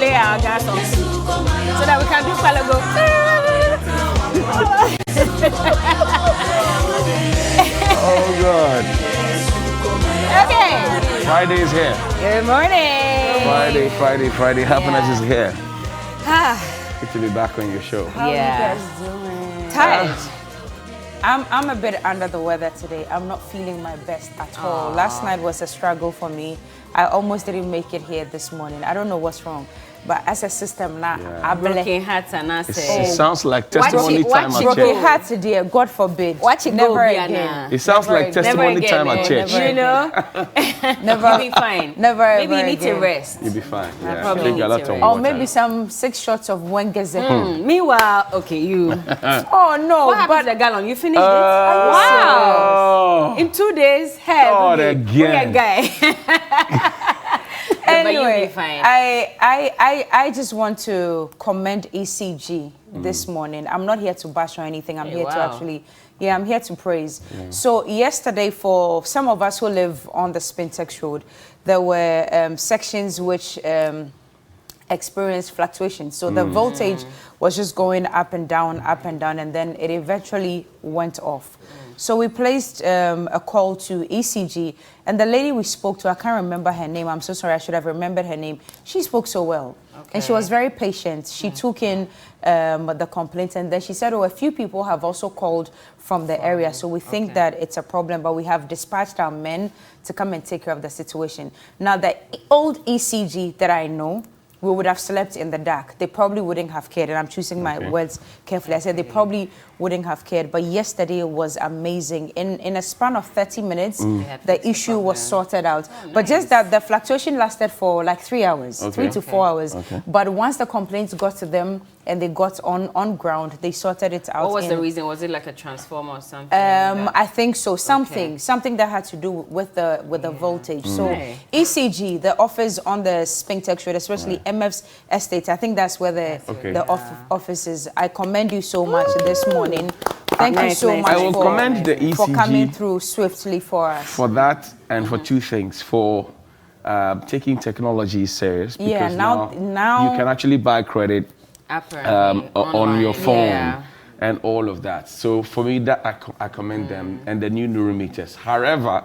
play our gas songs so that we can do Palago. Oh God. Okay. Friday is here. Good morning. Friday. Happiness is here. Ah. Good to be back on your show. How are you guys doing? Tired. I'm a bit under the weather today. I'm not feeling my best at all. Last night was a struggle for me. I almost didn't make it here this morning. I don't know what's wrong. But as a system now, I'm broken hearts and I say. It sounds like testimony time at broken church. hearts today, God forbid. Watch it Never go, again. It sounds like testimony again, time at church. You know? Never. You'll be fine. Never Maybe you need again. to rest. You'll be fine. Yeah. probably Drink a need lot to of rest. Or water. maybe some 6 shots of Wengeze. Meanwhile, okay, you. Oh no, What happened but to the gallon? You finished it? Oh. Wow. In 2 days, hey, God, okay, again. guy. anyway, But you'll be fine. I just want to commend ECG this morning. I'm not here to bash or anything. I'm here to actually, I'm here to praise. So yesterday, for some of us who live on the Spintex Road, there were sections which experienced fluctuations. So the voltage was just going up and down, and then it eventually went off. So we placed a call to ECG, and the lady we spoke to, I can't remember her name. I'm so sorry, I should have remembered her name. She spoke so well, and she was very patient. She took in the complaints, and then she said, oh, a few people have also called from the area, so we think that it's a problem, but we have dispatched our men to come and take care of the situation. Now, the old ECG that I know, we would have slept in the dark. They probably wouldn't have cared, and I'm choosing my words carefully. I said they probably wouldn't have cared, but yesterday was amazing. In a span of 30 minutes, the issue was sorted out. But just that the fluctuation lasted for like 3 hours, 3 to 4 hours. But once the complaints got to them and they got on ground, they sorted it out. What was the reason? Was it like a transformer or something? I think so. Something that had to do with the voltage. So ECG, the office on the Spintex Road, especially MF's estate, I think that's where the office is. I commend you so much this morning. Thank you so much I will commend the ECG for coming through swiftly for us. For that and for two things. For taking technology serious, because now you can actually buy credit on your phone and all of that. So for me, that I commend them, and the new neurometers. However,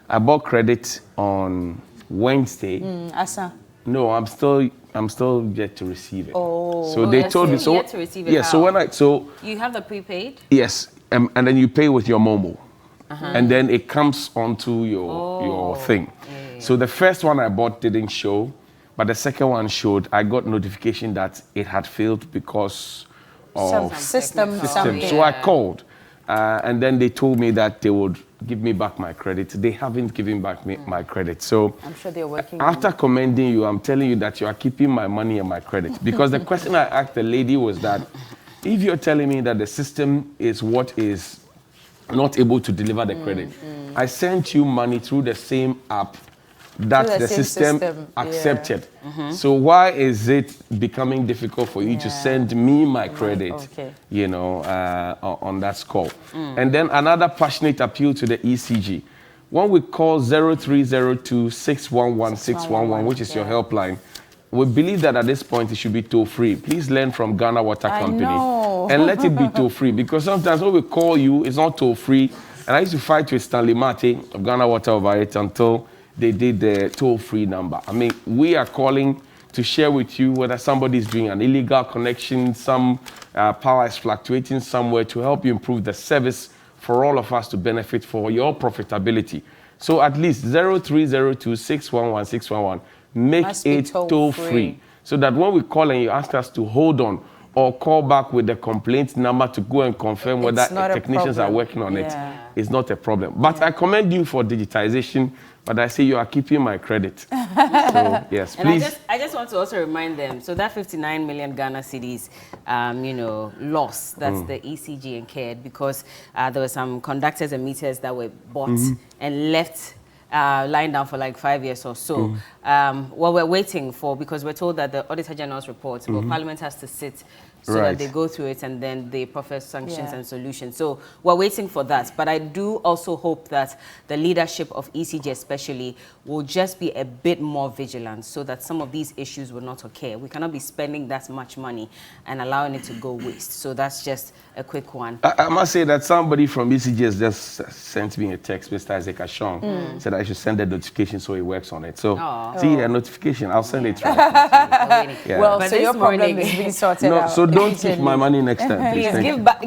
I bought credit on Wednesday. Asa. No, I'm still yet to receive it. Oh, so they told me so. Yet to receive it, yeah, so when you have the prepaid. Yes, and then you pay with your Momo, and then it comes onto your thing. So the first one I bought didn't show, but the second one showed. I got notification that it had failed because of system. So I called, and then they told me that they would give me back my credit. They haven't given back my credit. So I'm sure they're working. After commending you, I'm telling you that you are keeping my money and my credit. Because the question I asked the lady was that if you're telling me that the system is what is not able to deliver the credit, I sent you money through the same app that the system accepted. So why is it becoming difficult for you to send me my credit, you know, on that score? And then another passionate appeal to the ECG. When we call 0302-611-611, which is your helpline, we believe that at this point it should be toll-free. Please learn from Ghana Water Company and let it be toll-free, because sometimes when we call you, it's not toll-free. And I used to fight with Stanley Mate of Ghana Water over it until they did the toll-free number. I mean, we are calling to share with you whether somebody is doing an illegal connection, some power is fluctuating somewhere, to help you improve the service for all of us to benefit for your profitability. So at least 0302-611-611, make it toll-free, so that when we call and you ask us to hold on or call back with the complaint number to go and confirm whether technicians are working on it, it's not a problem. But I commend you for digitization. But I say you are keeping my credit. So, yes, please. And I just want to also remind them, so that 59 million Ghana cedis, you know, loss, that's the ECG incurred, because there were some conductors and meters that were bought and left lying down for like 5 years or so. What we're waiting for, because we're told that the Auditor General's report, well, Parliament has to sit so that they go through it and then they proffer sanctions and solutions. So we're waiting for that. But I do also hope that the leadership of ECG especially will just be a bit more vigilant so that some of these issues will not occur. We cannot be spending that much money and allowing it to go waste. So that's just a quick one. I must say that somebody from ECG has just sent me a text, Mr. Isaac Ashong, said I should send a notification so he works on it. So, see, a notification, I'll send it right. Well, but so your problem is being sorted out. So don't take my money next time. Please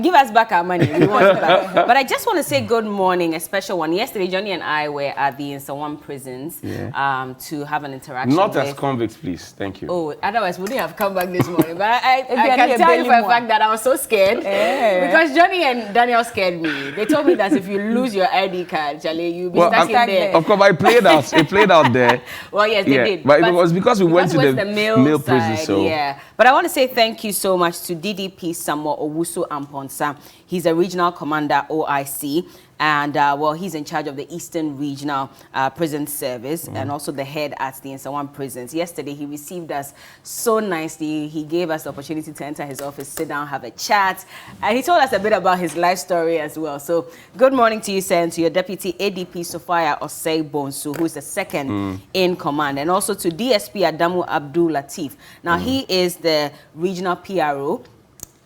give us back our money. We want it back. But I just want to say good morning, a special one. Yesterday, Johnny and I were at the Nsawam prisons to have an interaction. Not as convicts, please. Thank you. Oh, otherwise, we wouldn't have come back this morning. But I can tell you for a fact that I was so scared because Johnny and Daniel scared me. They told me that if you lose your ID card, Charlie, you'll be stuck in there. Of course, I played out. It played out there. Well, yes, they did. But it was because we went to the male prison. So. Yeah. But I want to say thank you so much to DDP Samo Owusu Amponsa. He's a regional commander, OIC. And, well, he's in charge of the Eastern Regional Prison Service and also the head at the Nsawam prisons. Yesterday, he received us so nicely. He gave us the opportunity to enter his office, sit down, have a chat. And he told us a bit about his life story as well. So, good morning to you, sir, and to your deputy ADP, Sophia Osei Bonsu, who is the second in command. And also to DSP Adamu Abdul Latif. Now, he is the regional PRO.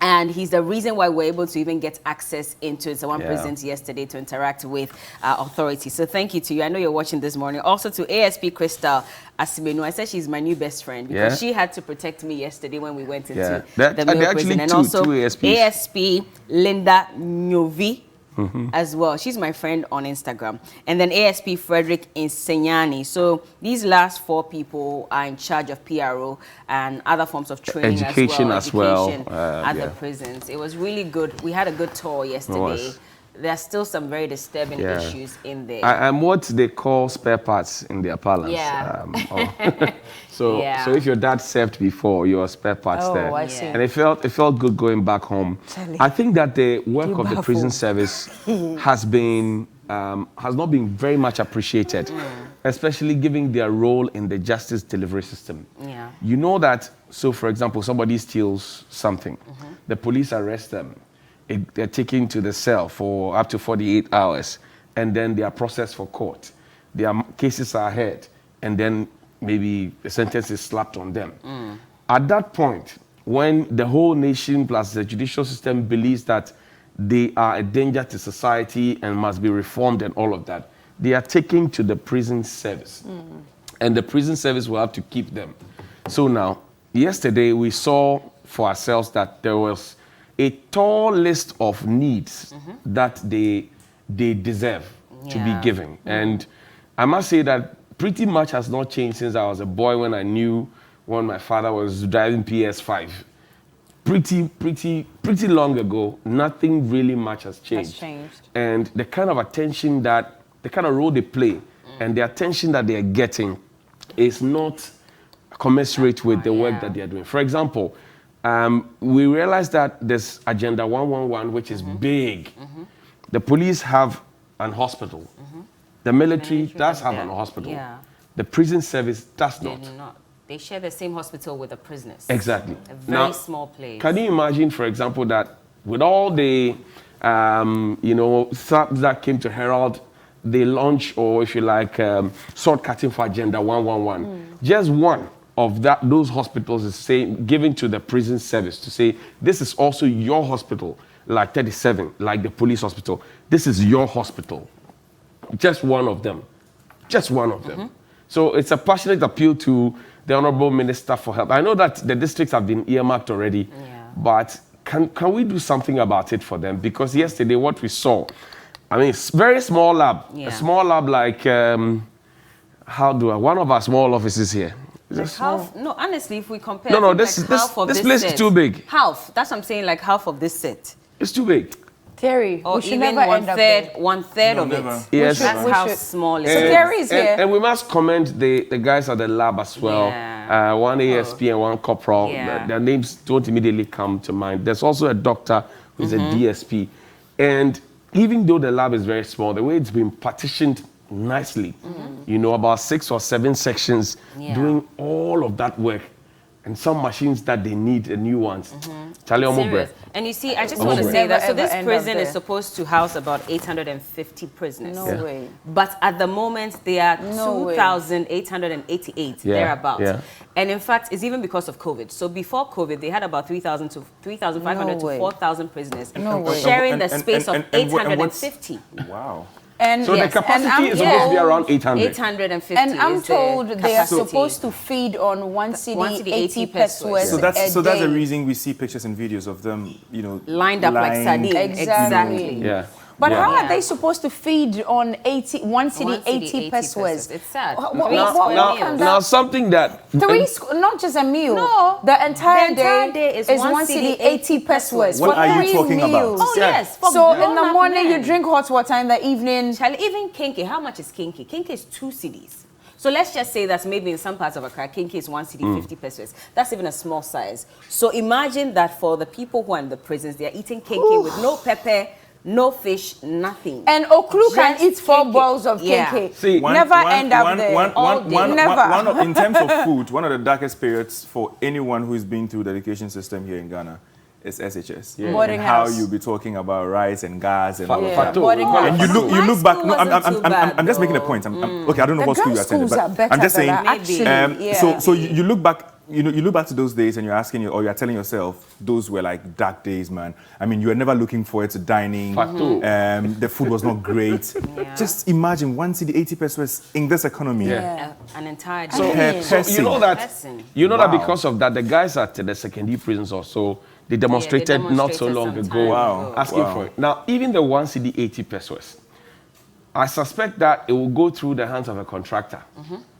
And he's the reason why we're able to even get access into Nsawam prisons yesterday to interact with authorities. So thank you to you. I know you're watching this morning. Also to ASP Crystal Asimenu. I said she's my new best friend because she had to protect me yesterday when we went into the male prison. And also ASP Linda Nyovi. As well. She's my friend on Instagram. And then ASP Frederick Insenyani. So these last 4 people are in charge of PRO and other forms of training Education at the prisons. It was really good. We had a good tour yesterday. There are still some very disturbing issues in there. I'm what they call spare parts in their parlance. So if your dad served before, you're spare parts there. I see. And it felt good going back home. I think that the work of the prison service has not been very much appreciated, especially given their role in the justice delivery system. You know that, so for example, somebody steals something, the police arrest them. They're taken to the cell for up to 48 hours, and then they are processed for court. Their cases are heard, and then maybe a sentence is slapped on them. At that point, when the whole nation plus the judicial system believes that they are a danger to society and must be reformed and all of that, they are taken to the prison service. And the prison service will have to keep them. So now, yesterday we saw for ourselves that there was a tall list of needs that they deserve to be given. And I must say that pretty much has not changed since I was a boy when my father was driving PS5. Pretty long ago, nothing really much has changed. And the kind of attention the kind of role they play and the attention that they are getting is not commensurate with the work that they are doing. For example, we realized that this Agenda 111, which is big, the police have an hospital. The military does have an hospital. The prison service does not. They share the same hospital with the prisoners. Exactly. A very small place. Can you imagine, for example, that with all the, thugs that came to herald the launch, or if you like, sword cutting for Agenda 111, just one of those hospitals is given to the prison service to say, this is also your hospital, like 37, like the police hospital. This is your hospital. Just one of them. Just one of them. So it's a passionate appeal to the Honorable Minister for Health. I know that the districts have been earmarked already, but can we do something about it for them? Because yesterday what we saw, I mean, it's very small lab. A small lab like, one of our small offices here. Like half, no, honestly, if we compare, this place is too big. Half, that's what I'm saying, like half of this set. It's too big. Terry, or we should even never one third of it. Yes, that's how small it is. So Terry is here. And we must commend the guys at the lab as well. One ASP and one corporal. Their names don't immediately come to mind. There's also a doctor who's a DSP. And even though the lab is very small, the way it's been partitioned nicely, about 6 or 7 sections doing all of that work. and some machines that they need, the new ones. Charlie Serious. And you see, I just want to say that, so this prison is supposed to house about 850 prisoners. No way. But at the moment, they are 2,888, thereabouts. Yeah. And in fact, it's even because of COVID. So before COVID, they had about 3,000 to 3,500 to 4,000 prisoners, sharing the space of 850. Wow. And so the capacity is supposed to be around 800. 850. And I'm told they are supposed to feed on one cedi 80 pesos. So that's the reason we see pictures and videos of them, you know, lined up like sardines. Exactly. Yeah. But how are they supposed to feed on one cedi 80 pesos? It's sad. Now something that not just a meal. No, the entire day is one cedi 80 pesos. What are you talking about? Oh yes. So in the morning you drink hot water, in the evening. Even kinky. How much is kinky? Kinky is 2 cedis. So let's just say that maybe in some parts of Accra, kinky is 1 cedi 50 pesos. That's even a small size. So imagine that for the people who are in the prisons, they are eating kinky with no pepper, no fish, nothing. And Oklu can eat 4 bowls of kinky. See, never end up there. Never. In terms of food, one of the darkest periods for anyone who is been through the education system here in Ghana is SHS. Boarding how house. you'll be talking about rice and gas and all of that. And you look back. No, I'm just making a point. Okay, I don't know what school you attended, but I'm just saying. So you look back. You look back to those days and you're telling yourself, those were like dark days, man. I mean, you were never looking forward to dining. The food was not great. Just imagine 1 cedi 80 pesos in this economy. An entire day. So you know that because of that, the guys at the secondary prisons also, they demonstrated not so long ago asking for it. Now, even the 1 cedi 80 pesos, I suspect that it will go through the hands of a contractor.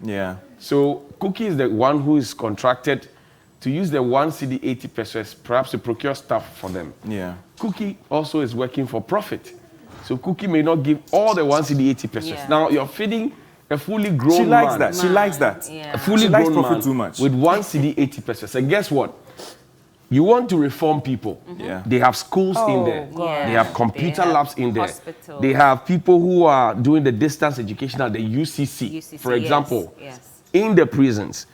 Yeah. So Cookie is the one who is contracted to use the 1 cedi 80 pesos, perhaps to procure stuff for them. Yeah. Cookie also is working for profit. So Cookie may not give all the 1 cedi 80 pesos. Now you're feeding a fully grown She likes man. that. She likes that. A fully grown man too much. with 1 cedi 80 pesos. And guess what? You want to reform people. They have schools in there. They have computer labs in there. Hospitals. They have people who are doing the distance education at the UCC. For example, in the prisons,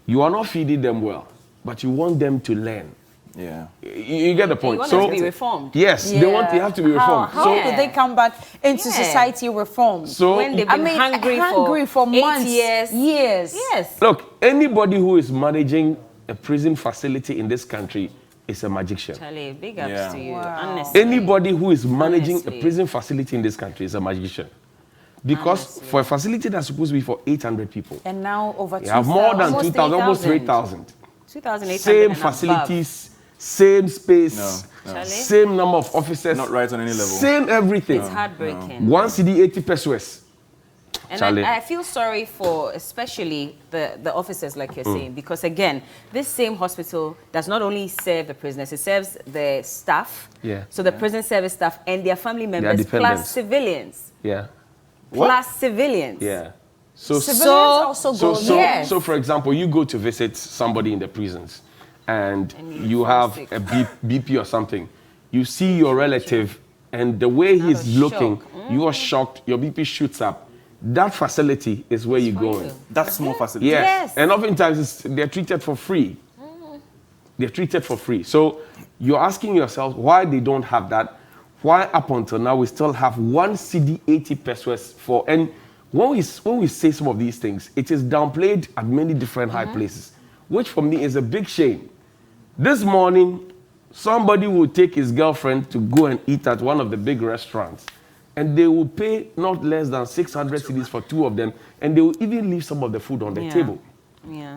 you are not feeding them well, but you want them to learn. Yeah. You get the point. You want them to be reformed. Yes, they have to be reformed. How could they come back into society reformed? So when they've been hungry for months, 8 years. Yes. Look, anybody who is managing a prison facility in this country is a magician. Charlie, big ups to you. Anybody who is managing a prison facility in this country is a magician. Because for a facility that's supposed to be for 800 people, and now over 2,000. You have more than 2,000, almost 3,000. 2,800. Same facilities, same space, same number of officers. Not right on any level. Same everything. It's heartbreaking. 1 cedi 80 pesos. And I feel sorry for especially the officers, like you're saying, because again, this same hospital does not only serve the prisoners, it serves the staff. So the prison service staff and their family members, plus civilians. Plus civilians. So civilians also go. So for example, you go to visit somebody in the prisons, and you have a BP or something. You see your relative, and the way he's looking, you are shocked. Your BP shoots up. That facility is where you go in. That small facility. Yes. And oftentimes they're treated for free. They're treated for free. So you're asking yourself why they don't have that. Why up until now we still have 1 cedi 80 pesos for. And when we say some of these things, it is downplayed at many different high places, which for me is a big shame. This morning, somebody will take his girlfriend to go and eat at one of the big restaurants. And they will pay not less than 600 cedis for 2 of them, and they will even leave some of the food on the table.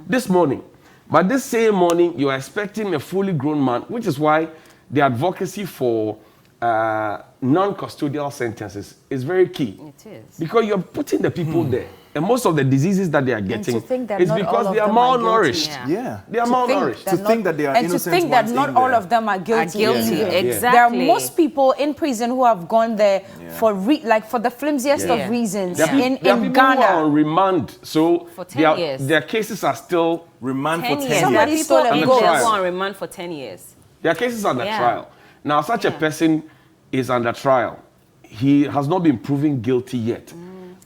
This morning. But this same morning, you are expecting a fully grown man, which is why the advocacy for non-custodial sentences is very key. It is. Because you're putting the people there. And most of the diseases that they are getting is because they are malnourished. They are malnourished. To think that they are innocent. And to think that not all of them are guilty. Exactly. There are most people in prison who have gone there for the flimsiest of reasons in people Ghana. Who are on remand, so for 10 years. Their cases are still remand for 10 years. Somebody stole a goat. On remand for 10 years. Their cases are under trial. Now, such a person is under trial. He has not been proven guilty yet.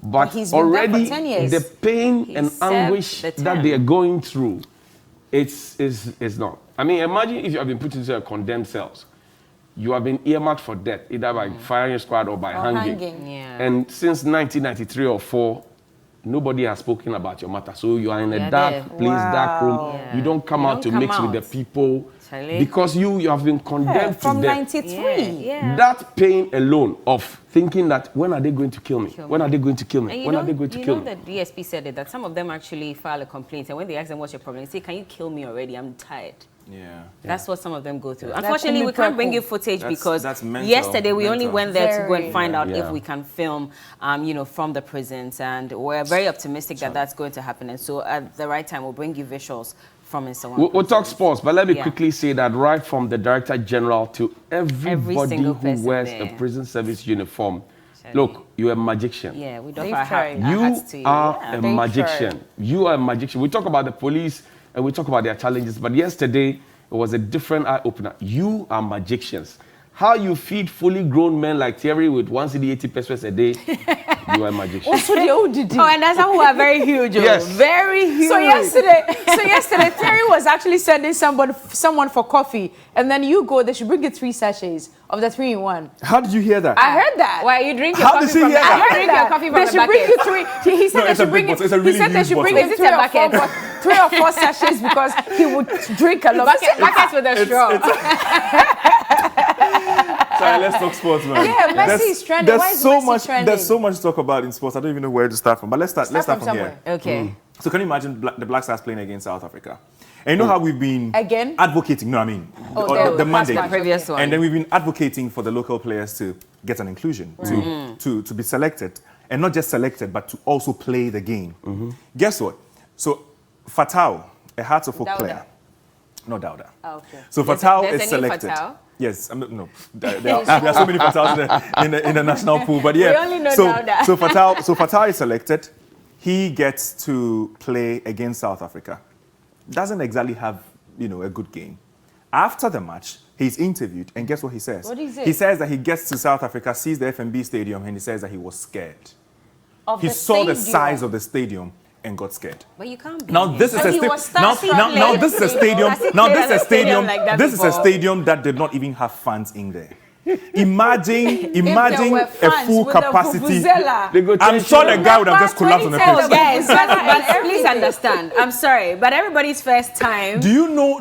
But he's been already there for 10 years. the pain and anguish that they are going through It's not. I mean, imagine if you have been put into a condemned cells. You have been earmarked for death, either by firing squad or by hanging. Yeah. And since 1993 or 4, nobody has spoken about your matter. So you are in a dark place, dark room. Yeah. You don't come out to mix with the people. Because you have been condemned to death. From 93. Yeah. That pain alone of thinking that when are they going to kill me? When are they going to kill me? When are they going to kill me? You know the DSP said it, that some of them actually file a complaint. And when they ask them what's your problem, they say, can you kill me already? I'm tired. Yeah. That's what some of them go through. Unfortunately, we can't bring you footage because yesterday we only went there to go and find out if we can film, you know, from the prisons. And we're very optimistic that that's going to happen. And so at the right time, we'll bring you visuals from Nsawam. We'll talk sports, but let me quickly say that right from the Director General to everybody who wears a prison service uniform, look, you're a magician. Yeah, we don't You are a magician. You are a magician. We talk about the police and we talk about their challenges, but yesterday it was a different eye-opener. You are magicians. How you feed fully grown men like Thierry with 1 cedi 80 pesos a day, you are a magician. Also the ODD. Oh, and that's how we are very huge. Yes. Very huge. So yesterday, Thierry was actually sending someone for coffee, and then you go, they should bring you 3 sachets of the 3-in-1. How did you hear that? I heard that. Why you drink your How coffee did she from hear that? I drink your coffee from They the should bring bucket. you 3. He said they should bring you. He said they should bring you 3 or 4 sachets because he would drink a lot. Buckets with a straw. Sorry, let's talk sports, man. Yeah, Messi is trending. Why is Messi trending? There's so much to talk about in sports. I don't even know where to start from. But let's start from here. Okay. So can you imagine the Black Stars playing against South Africa? And you know how we've been advocating, the Monday. The previous one. And then we've been advocating for the local players to get an inclusion, to be selected. And not just selected, but to also play the game. Guess what? So Fatau, a Hearts of Oak player. No Dauda. Oh, okay. So Fatau is selected. Yes, no. There are so many Fataus in the national pool, but yeah. We only know Dauda. So Fatau is selected. He gets to play against South Africa. Doesn't exactly have, a good game. After the match, he's interviewed, and guess what he says? What is it? He says that he gets to South Now sees the FNB stadium, and he says that he was scared. He saw the size of the stadium and got scared. But you can't be. Now this is a stadium that did not even have fans in there. Imagine a full capacity. I'm sure the guy would have just collapsed on the pitch. Yes, but please understand. I'm sorry, but everybody's first time. Do you know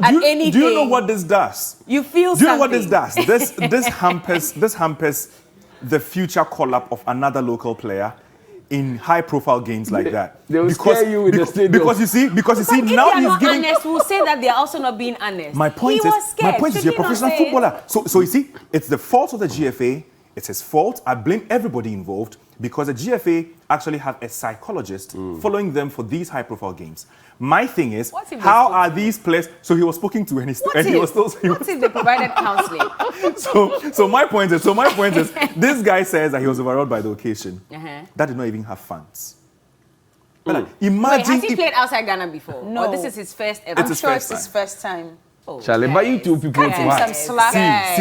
what this does? You feel something. Do you know what this does? This hampers the future call-up of another local player in high-profile games like that. They will scare you with the stadium. Because you see, now he's giving. Honest, we'll say that they're also not being honest. My point is, you're a professional footballer. So you see, it's the fault of the GFA. It's his fault. I blame everybody involved because the GFA actually have a psychologist following them for these high-profile games. My thing is, how are these players? So he was speaking to, and he was still. What if they provided counseling? So my point is, this guy says that he was overawed by the occasion. That did not even have fans. Imagine. Wait, has he played outside Ghana before? No. Or this is his first ever? I'm sure it's his first time. Oh, Charlie, but you two people cut him some slack.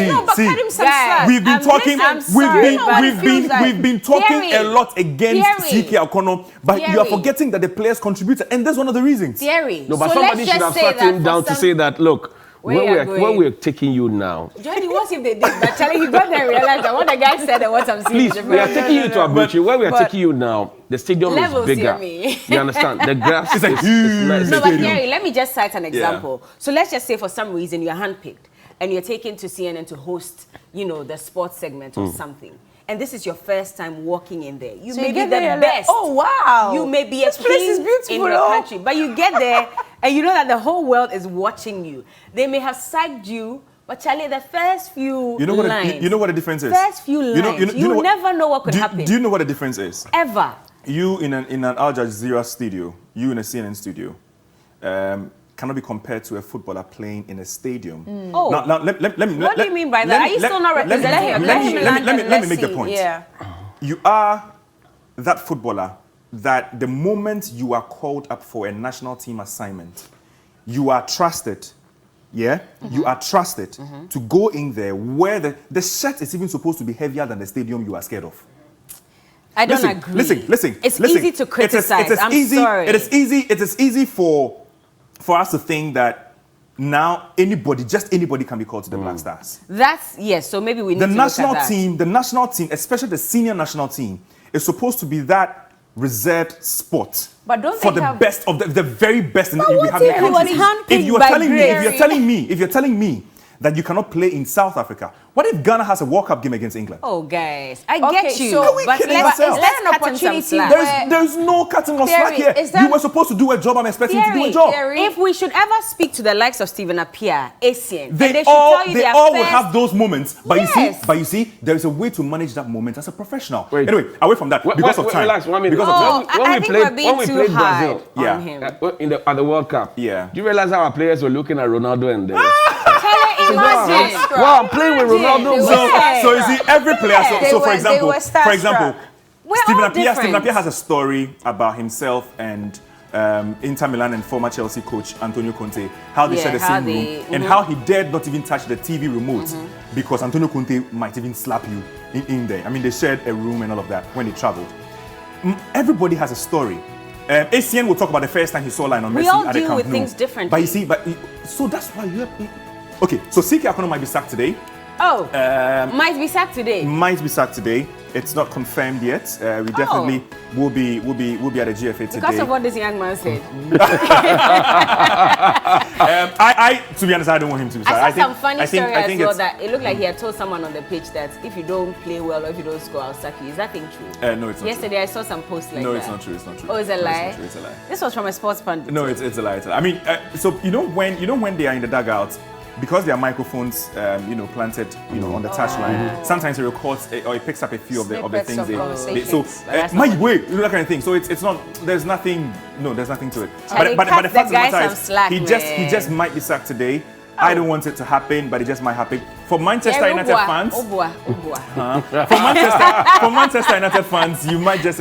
We've been talking. We've been talking a lot against CK Okono, but you are forgetting that the players contributed, and that's one of the reasons. No, but somebody should have sat him down to say that. Look, where we're taking you now. Johnny, what if they did? But Charlie, he got there and realized that what the guy said and what I'm seeing. Please, we are taking you to Abuchi. Where we are taking you now, the stadium is bigger. You understand? The grass is huge. No, but Gary, let me just cite an example. So let's just say for some reason you're handpicked and you're taken to CNN to host, the sports segment or something. And this is your first time walking in there. You may be the best. Oh, wow. You may be a king in your country. But you get there and you know that the whole world is watching you. They may have psyched you, but Charlie, the first few lines. You know what the difference is? First few lines. You never know what could happen. Do you know what the difference is? Ever. You in an Al Jazeera studio, you in a CNN studio, cannot be compared to a footballer playing in a stadium. Oh. Now, let me. What do you mean by that? Are you still not representing your country? Let me make the point. Yeah. You are that footballer that the moment you are called up for a national team assignment, you are trusted. Yeah? You are trusted to go in there where the shirt is even supposed to be heavier than the stadium you are scared of. I don't agree. Listen. It's easy to criticize. I'm sorry. It is easy for for us to think that now just anybody can be called to the Black Stars. That's, yes, so maybe we need to look at that. The national team, especially the senior national team, is supposed to be that reserved spot. But don't for they the have... best of the very best in but we have in the country. If you're telling me that you cannot play in South Africa, what if Ghana has a World Cup game against England? Oh, guys, I get you. So but let's cut an opportunity. There's no cutting or slack here. You were supposed to do a job. I'm expecting you to do a job. If we should ever speak to the likes of Stephen Appiah, Essien, they all will have those moments. But you see, there is a way to manage that moment as a professional. Anyway, away from that, because of time. Relax, 1 minute. Because of time. I think we're being too hard on him. At the World Cup. Yeah. Do you realize how our players were looking at Ronaldo and Imagine. Wow, I'm playing with Ronaldo. So you see, every player. So for example, Stephen Appiah has a story about himself and Inter Milan and former Chelsea coach Antonio Conte, how they shared the same room, and how he dared not even touch the TV remote because Antonio Conte might even slap you in there. I mean, they shared a room and all of that when they traveled. Everybody has a story. Essien will talk about the first time he saw Lionel Messi at the Camp Nou. We all deal with things differently. But you see, so that's why you have... Okay, so Siki Akono might be sacked today. Oh, might be sacked today. Might be sacked today. It's not confirmed yet. We definitely will be at the GFA today. Because of what this young man said. To be honest, I don't want him to be sacked. I saw some funny story as well that it looked like he had told someone on the pitch that if you don't play well or if you don't score, I'll sack you. Is that thing true? No, it's not. Yesterday true. I saw some posts like that. No, it's not true. It's not true. Oh, it's a lie? It's a lie. This was from a sports pundit. No, it's a lie. It's a lie. I mean, so you know when they are in the dugout, because there are microphones, planted, on the touchline. Sometimes it records or it picks up a few of the things they so. My way, that kind of thing. So it's not. There's nothing. No, there's nothing to it. But the fact of the matter is, he just might be sacked today. I don't want it to happen, but it just might happen. For Manchester United fans, for Manchester United fans, you might just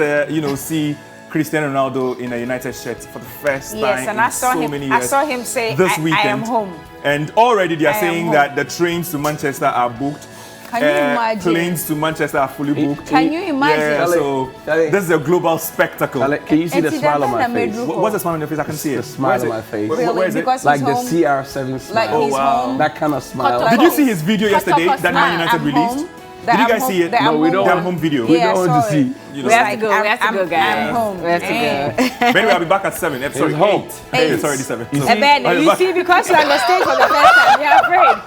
see Cristiano Ronaldo in a United shirt for the first time in many years. I saw him say, this weekend, I am home. And already they are saying that the trains to Manchester are booked. Can you imagine? Planes to Manchester are fully booked. Can you imagine? Yeah, so this is a global spectacle. Can you see the smile on my face? What's the smile on your face? I can see it. The smile on my face. Where is it? Like the CR7 smile. Like he's home. That kind of smile. Did you see his video yesterday that Man United released? Did you guys see it? No, we don't. Their home video. We don't want to see. We have to go. We have to go, guys. I'm home. We have to go. But anyway, I'll be back at 7. Sorry, 8. Home. It's already 7. You see, because you're on the stage for the first time, you're afraid.